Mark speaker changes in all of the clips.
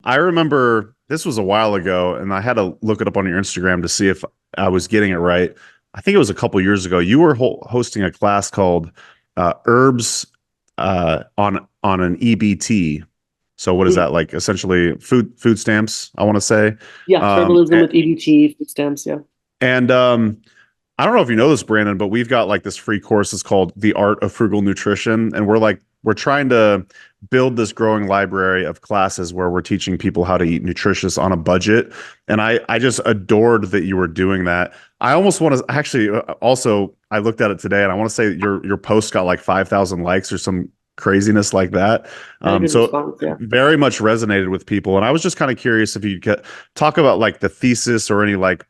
Speaker 1: I remember this was a while ago, and I had to look it up on your Instagram to see if I was getting it right. I think it was a couple years ago. You were hosting a class called Herbs on an EBT. So what is
Speaker 2: Mhm.
Speaker 1: that like? Essentially, food stamps. I want to say.
Speaker 2: Yeah,
Speaker 1: Um,
Speaker 2: herbalism with EBT, food stamps. Yeah.
Speaker 1: and I don't know if you know this, Brandon, but we've got like this free course. It's called The Art of Frugal Nutrition. And we're trying to build this growing library of classes where we're teaching people how to eat nutritious on a budget. And I just adored that you were doing that. I almost want to actually also, I looked at it today and I want to say your post got like 5,000 likes or some craziness like that.
Speaker 2: Had a good
Speaker 1: So
Speaker 2: response. Yeah.
Speaker 1: very much resonated with people. And I was just kind of curious if you could talk about like the thesis or any like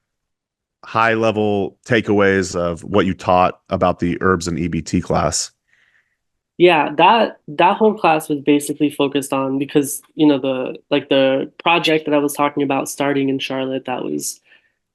Speaker 1: high level takeaways of what you taught about the herbs and EBT class.
Speaker 2: Yeah, that whole class was basically focused on because, the project that I was talking about starting in Charlotte that was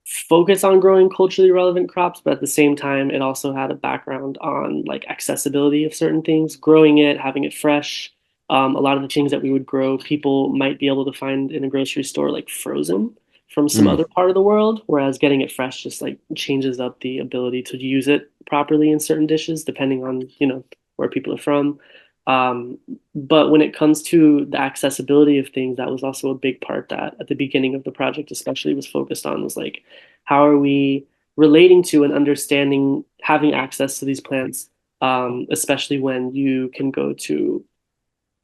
Speaker 2: focused on growing culturally relevant crops, but at the same time it also had a background on like accessibility of certain things, growing it, having it fresh. A lot of the things that we would grow, people might be able to find in a grocery store like frozen from some
Speaker 1: Mm,
Speaker 2: other part of the world, whereas getting it fresh just like changes up the ability to use it properly in certain dishes, depending on, where people are from. Um, but when it comes to the accessibility of things, that was also a big part that at the beginning of the project, especially, was focused on was like, how are we relating to and understanding having access to these plants, especially when you can go to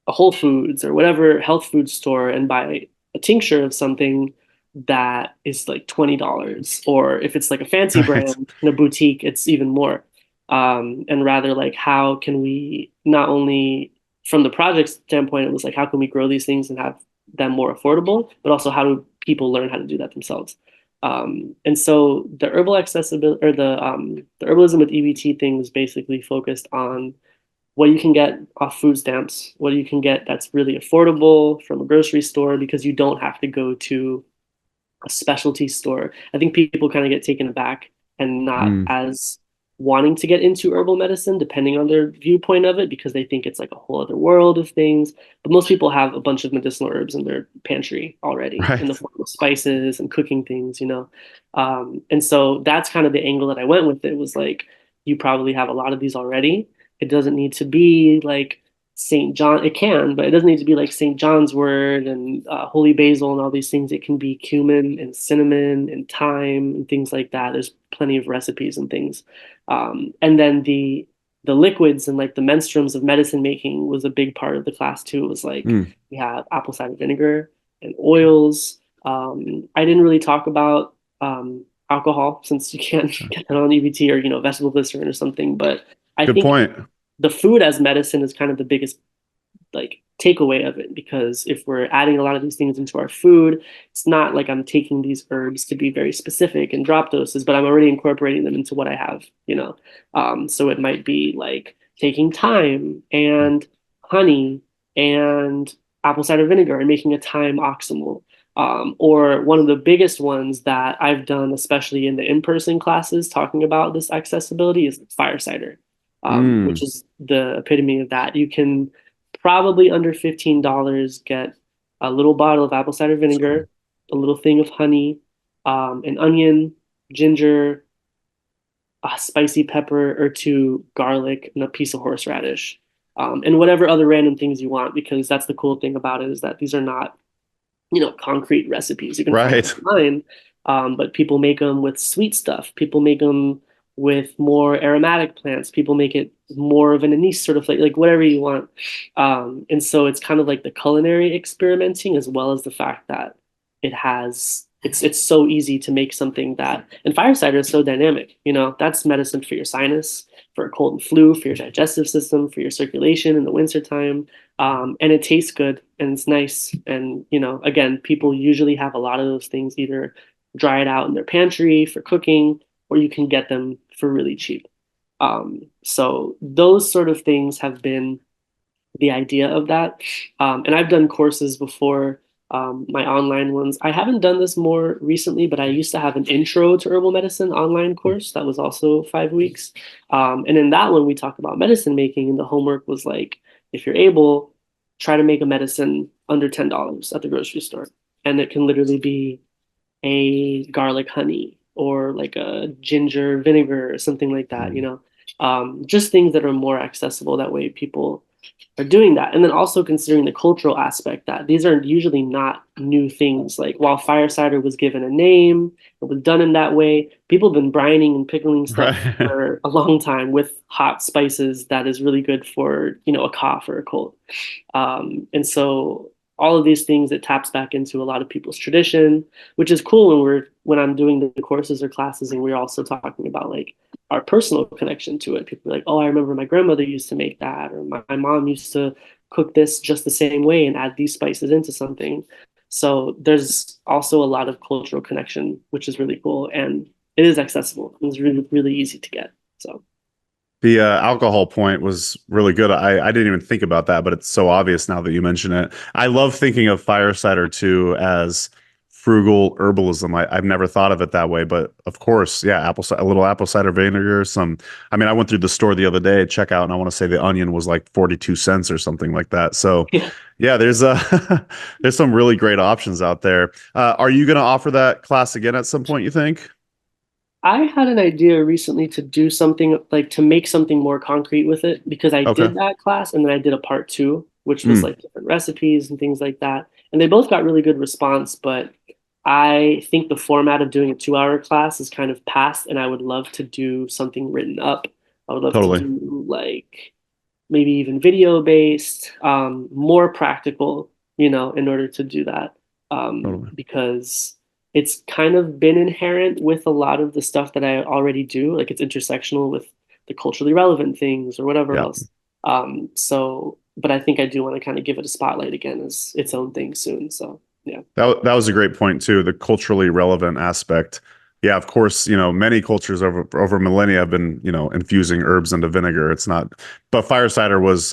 Speaker 2: a Whole Foods or whatever health food store and buy a tincture of something that is like $20, or if it's like a fancy
Speaker 1: right.
Speaker 2: brand in a boutique, it's even more. And rather, like, how can we not only from the project standpoint, it was like, how can we grow these things and have them more affordable, but also how do people learn how to do that themselves? And so the herbal accessibility or the herbalism with EBT thing was basically focused on what you can get off food stamps, what you can get that's really affordable from a grocery store because you don't have to go to a specialty store. I think people kind of get taken aback and not
Speaker 1: Mm,
Speaker 2: as wanting to get into herbal medicine depending on their viewpoint of it because they think it's like a whole other world of things. But most people have a bunch of medicinal herbs in their pantry already in the
Speaker 1: right.
Speaker 2: form of spices and cooking things. And so that's kind of the angle that I went with. It was like, you probably have a lot of these already. It doesn't need to be like St. John. It can, but it doesn't need to be like St. John's wort and holy basil and all these things. It can be cumin and cinnamon and thyme and things like that. There's plenty of recipes and things. And then the liquids and like the menstruums of medicine making was a big part of the class too. It was like
Speaker 1: Mm,
Speaker 2: we have apple cider vinegar and oils. I didn't really talk about alcohol since you can't
Speaker 1: okay.
Speaker 2: get that on EBT or vegetable glycerin or something. But I
Speaker 1: Good
Speaker 2: think
Speaker 1: point.
Speaker 2: the food as medicine is kind of the biggest like takeaway of it because if we're adding a lot of these things into our food, it's not like I'm taking these herbs to be very specific and drop doses, but I'm already incorporating them into what I have. So it might be like taking thyme and honey and apple cider vinegar and making a thyme oximal. Or one of the biggest ones that I've done, especially in the in-person classes, talking about this accessibility is fire cider, which
Speaker 1: Mm,
Speaker 2: is the epitome of that. You can probably under $15 get a little bottle of apple cider
Speaker 1: that's cool.
Speaker 2: vinegar, a little thing of honey, an onion, ginger, a spicy pepper or two, garlic, and a piece of horseradish. And whatever other random things you want, because that's the cool thing about it is that these are not, concrete recipes. You can find them
Speaker 1: Right.
Speaker 2: online, but people make them with sweet stuff. People make them with more aromatic plants. People make it more of an anise sort of like whatever you want. And so it's kind of like the culinary experimenting as well as the fact that it's so easy to make something that and fire cider is so dynamic. That's medicine for your sinus, for a cold and flu, for your digestive system, for your circulation in the wintertime. And it tastes good and it's nice. And, again, people usually have a lot of those things either dried out in their pantry for cooking, or you can get them for really cheap. So those sort of things have been the idea of that. And I've done courses before, my online ones. I haven't done this more recently, but I used to have an intro to herbal medicine online course that was also 5 weeks. And in that one, we talked about medicine making, and the homework was like, if you're able, try to make a medicine under $10 at the grocery store. And it can literally be a garlic honey or like a ginger vinegar or something like that, you know, just things that are more accessible. That way people are doing that. And then also considering the cultural aspect that these are usually not new things. Like while fire cider was given a name, it was done in that way. People have been brining and pickling stuff
Speaker 1: Right.
Speaker 2: for a long time with hot spices that is really good for, you know, a cough or a cold. And so all of these things, it taps back into a lot of people's tradition, which is cool when I'm doing the courses or classes and we're also talking about like our personal connection to it. People are like, oh, I remember my grandmother used to make that, or my mom used to cook this just the same way and add these spices into something. So there's also a lot of cultural connection, which is really cool. And it is accessible. It's really, really easy to get. So
Speaker 1: The alcohol point was really good. I didn't even think about that, but it's so obvious now that you mention it. I love thinking of fire cider too as frugal herbalism. I've never thought of it that way, but of course, yeah, a little apple cider vinegar. I mean, I went through the store the other day, check out, and I want to say the onion was like 42 cents or something like that. So,
Speaker 2: yeah.
Speaker 1: yeah, there's some really great options out there. Are you going to offer that class again at some point, you think?
Speaker 2: I had an idea recently to do something like to make something more concrete with it because I
Speaker 1: Okay.
Speaker 2: did that class and then I did a part two, which was
Speaker 1: Mm,
Speaker 2: like different recipes and things like that. And they both got really good response, but I think the format of doing a 2 hour class is kind of past, and I would love to do something written up. I would love to
Speaker 1: totally.
Speaker 2: do like maybe even video based, more practical, you know, in order to do that.
Speaker 1: Totally.
Speaker 2: Because it's kind of been inherent with a lot of the stuff that I already do. Like it's intersectional with the culturally relevant things or whatever
Speaker 1: Yeah.
Speaker 2: else. But I think I do want to kind of give it a spotlight again as its own thing soon. So, yeah.
Speaker 1: That was a great point too, the culturally relevant aspect. Yeah, of course, many cultures over millennia have been, infusing herbs into vinegar. It's not, but fire cider was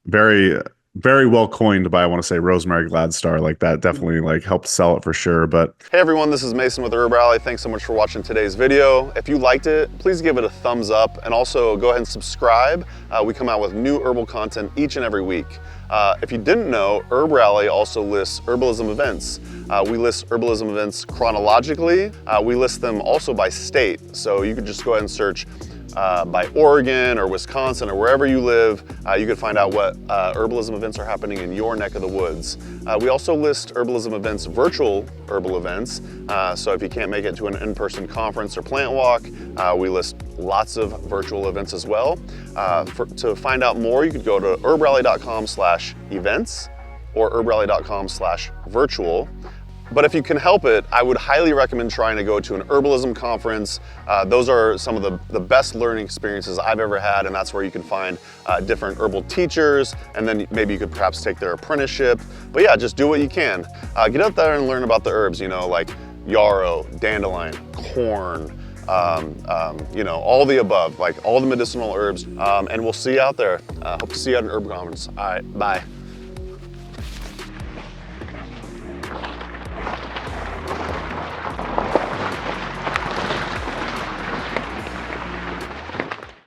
Speaker 1: very, very well coined by, I want to say, Rosemary Gladstar. Like that definitely like helped sell it for sure. But hey everyone, this is Mason with HerbRally. Thanks so much for watching today's video. If you liked it, please give it a thumbs up and also go ahead and subscribe. We come out with new herbal content each and every week. If you didn't know, HerbRally also lists herbalism events. We list herbalism events chronologically. We list them also by state. So you could just go ahead and search by Oregon or Wisconsin or wherever you live. You can find out what herbalism events are happening in your neck of the woods. We also list herbalism events, virtual herbal events. So if you can't make it to an in-person conference or plant walk, we list lots of virtual events as well. To find out more, you could go to herbrally.com/events or herbrally.com/virtual. But if you can help it, I would highly recommend trying to go to an herbalism conference. Those are some of the best learning experiences I've ever had, and that's where you can find different herbal teachers, and then maybe you could perhaps take their apprenticeship. But yeah, just do what you can. Get out there and learn about the herbs, like yarrow, dandelion, corn, all the above, like all the medicinal herbs. And we'll see you out there. Hope to see you at an herb conference. All right, bye.